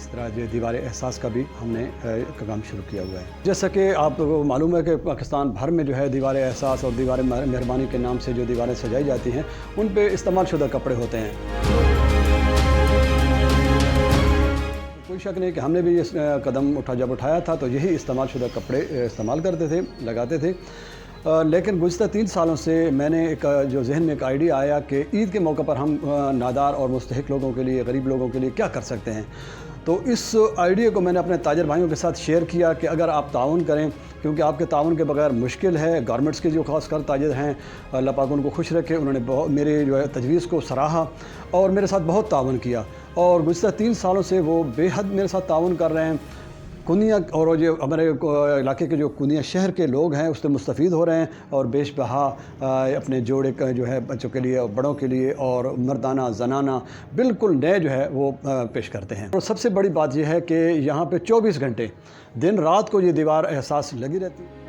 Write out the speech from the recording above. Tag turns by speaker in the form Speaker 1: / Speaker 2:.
Speaker 1: इस तरह जो दीवार एहसास का भी हमने काम शुरू किया हुआ है। जैसा कि आपको मालूम है कि पाकिस्तान भर में जो है दीवार एहसास और दीवार मेहरबानी के नाम से जो दीवारें सजाई जाती हैं उन पे इस्तेमाल शुदा कपड़े होते हैं। कोई शक नहीं कि हमने भी इस कदम जब उठाया था तो यही इस्तेमाल शुदा कपड़े इस्तेमाल करते थे, लगाते थे। लेकिन गुज़िश्ता 3 सालों से मैंने एक जो ज़हन में एक आइडिया आया कि ईद के मौके पर हम नादार और मुस्तहिक लोगों के लिए, गरीब लोगों के लिए क्या कर सकते हैं। तो इस आइडिया को मैंने अपने ताजर भाइयों के साथ शेयर किया कि अगर आप ताउन करें, क्योंकि आपके ताउन के बगैर मुश्किल है। गवर्नमेंट्स के जो खास कर ताजर हैं, अल्लाह पाक उनको खुश रखे, उन्होंने मेरे जो है तजवीज़ को सराहा और मेरे साथ बहुत ताउन किया और गुज़िश्ता 3 सालों से वो बेहद मेरे साथ ताउन कर रहे हैं। कुनिया और जो हमारे इलाके के जो कुनिया शहर के लोग हैं उससे मुस्तफ़ीद हो रहे हैं और बेश बहा अपने जोड़े का जो है बच्चों के लिए और बड़ों के लिए और मर्दाना ज़नाना बिल्कुल नए जो है वो पेश करते हैं। और सबसे बड़ी बात यह है कि यहाँ पे 24 घंटे दिन रात को ये दीवार एहसास लगी रहती है।